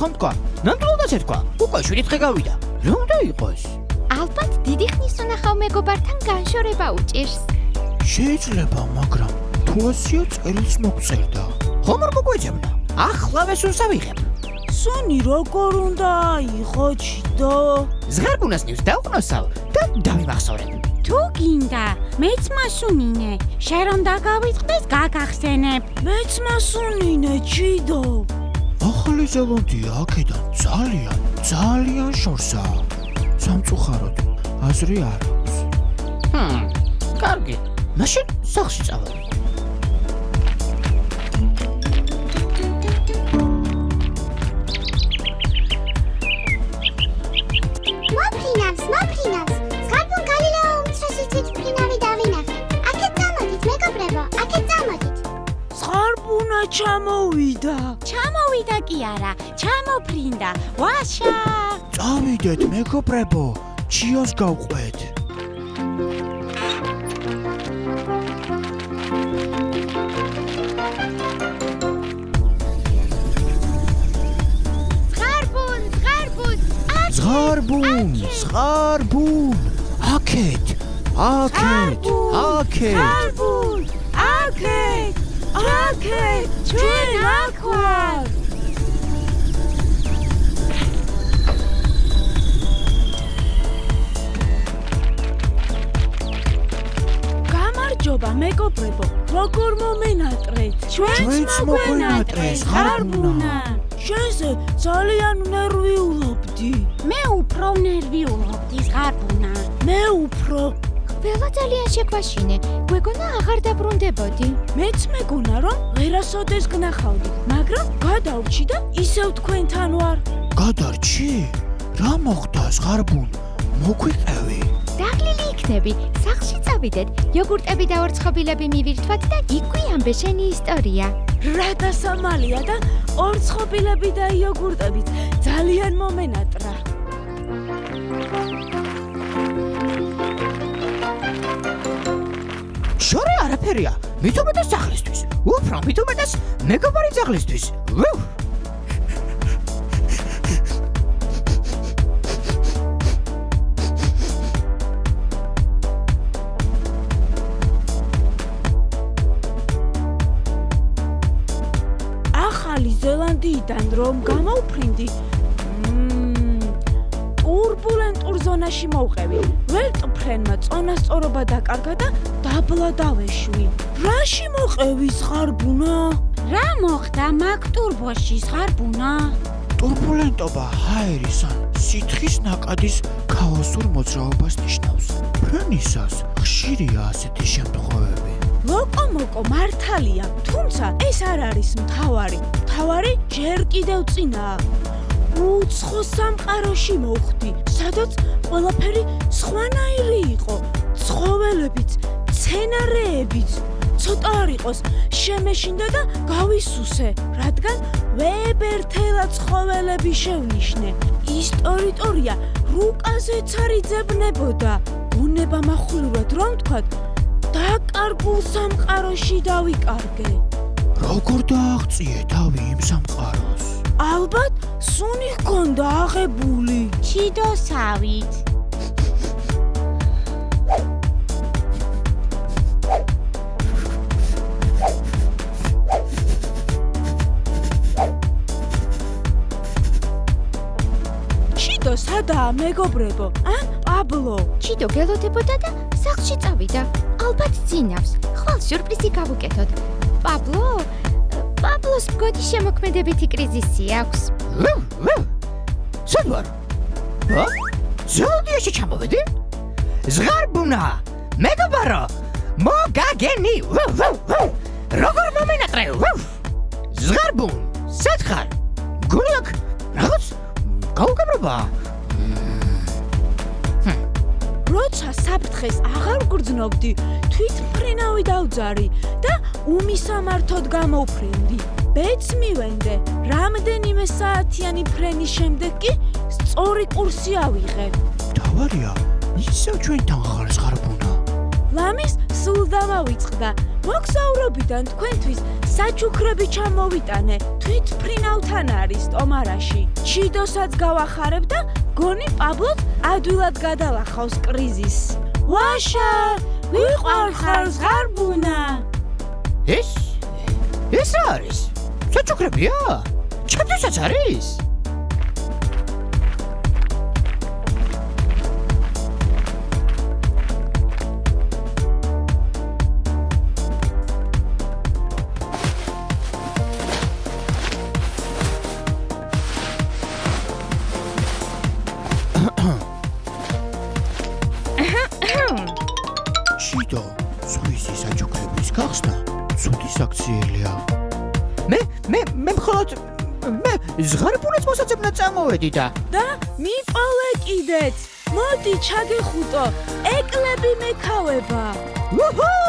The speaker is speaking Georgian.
ხომ თქვა? ნამდვილადაც ეთქვა. უკვე 7 დღე გავიდა. რა უნდა იყოს? ალბათ დიდი ხნის უნახავ მეგობართან განშორება უჭირს. შეიძლება, მაგრამ თუ ასია წერილს მოგწერდა. ხომ არ მოგვეძებნა? ახლავე სულს ავიღებ. სუნი როგორ უნდა აიღო ჩიდო? ზღარბუნას ნივს დავყნოსავ და დავიმახსოვრებ. თუ გინდა, მეც მასუნინე. შენ რომ დაგავიწყდეს, გაგახსენებ. მეც მასუნინე ჩიდო. ახალი ზელანდია აქედან ძალიან შორსაა. სამწუხაროდ აზრი არ აქვს. კარგი. მაშინ სახლში წავალ. მოფრინავს. ზღარბუნ გალილეო უმცროსის ფრინავი დავინახე. აქეთ წამოდით, მეგობრებო, აქეთ წამოდით. ზღარბუნა ჩამოვიდა. ჩამოვიდა კი არა, ჩამოფრინდა. ვაშა! წავიდეთ, მეგობრებო, ჩიოს გავყვეთ. ზღარბუნ. აქეთ. ჩვენ აქ ვარ. გამარჯობა, მეგობრებო, როგორ მომენატრეთ? ჩვენც მოგვენატრეს, ზღარბუნა. შენზე ძალიან ნერვიულობდი. მე უფრო ნერვიულობდი, ზღარბუნა. მე უფრო. ყველა ძალიან შეგვაშინე. გვეგონა აღარ დაბრუნდებოდი. მეც მეგონა რომ ვერასოდეს გნახავდი, მაგრამ გადავრჩი და ისევ თქვენთან ვარ. გადარჩი? რა მოხდა, ზღარბუნ? მოგვიყევი? დაღლილი იქნები. სახლში წავიდეთ. იოგურტები და ორცხობილები მივირთვათ და იკვიამბე შენი ისტორია. რა დასამალია და ორცხობილები და იოგურტებით ძალიან მომენატრა. შორე არაფერია. მithumetas სახლისთვის. უფრო მithumetas მეგობარი ძაღლისთვის. ახალი ზელანდიიდან რომ გამოვფრინდი, ტურბულენტურ ზონაში მოვყევი. ვერტფრენმა წონასწორობა დაკარგა და დაბლა დავეშვი. რაში მოყევი, ზღარბუნა? რა მოხდა მაგ ტურბოში, ზღარბუნა? ტურბულენტობა ჰაერის ან სითხის ნაკადის ქაოსურ მოძრაობას ნიშნავს. ფრენისას ხშირია ასეთი შემთხვევები. ლოკომოკო მართალია, თუმცა ეს არ არის მთავარი. მთავარი ჯერ კიდევ წინაა. უცხო სამყაროში მოვხდი, სადაც ყველაფერი სხვანაირი იყო. ცხოველებიც, მცენარეებიც. ცოტა არ იყოს, შემეშინდა და გავისუსე, რადგან ვებერთელა ცხოველები შევნიშნე. ისტორია რუკაზეც არ იძებნებოდა. გონება מחულურად რომ ვთქვათ, დაკარგულ სამყაროში დავიკარგე. როგორ დააღწიე თავი იმ სამყაროს? ალბათ სუნი ჰქონდა აღებული. ჩიდოსავით. ჩიდო სადაა, მეგობრებო? ან პაბლო? ჩიდო გელოდებოდა და სახლში წავიდა. ალბათ ძინავს. ხვალ სიურპრიზი გავუკეთოთ. პაბლოს მგონი შემოქმედებითი კრიზისი აქვს. სად ვარ? ზელანდიაში ჩამოვედი? ზღარბუნა, მეგობარო, მოგაგენი. როგორ მომენატრე? ზღარბუნ, სად ხარ? გული აქ რაღაც გაუგებრობა. როცა საფრთხეს აღარ გრძნობდი, თვითმფრინავი დავძარი და უმისამართოდ გამოვფრინდი. ბეც მივენდე. რამდენიმე საათიანი ფრენის შემდეგ კი სწორი კურსი ავიღე. თავარია, ისევ ჩვენთან ხარ, ზღარბუნა. ლამის სულ დამავიწყდა, მოგზაურობიდან თქვენთვის საჩუქრები ჩამოვიტანე. თვით ფრინავთან არის ტომარაში. ჩიდოსაც გავახარებ და გონი პაბლოს ადვილად გადალახავს კრიზისს. ვაშა, ვიყვარხარ ზღარბუნა. ეს რა არის? საჩუქრებია? ჩემთვისაც არის? ჩიდო, სვისი საჩუქრების გახსნა ცუდი საქციელია. მე მხოლოდ ზღარბუნაც მოსაცებნად წამოვედი და და მიპოვე კიდეც. მოდი ჩაგეხუტო. ეკლები მექავება. უჰუ!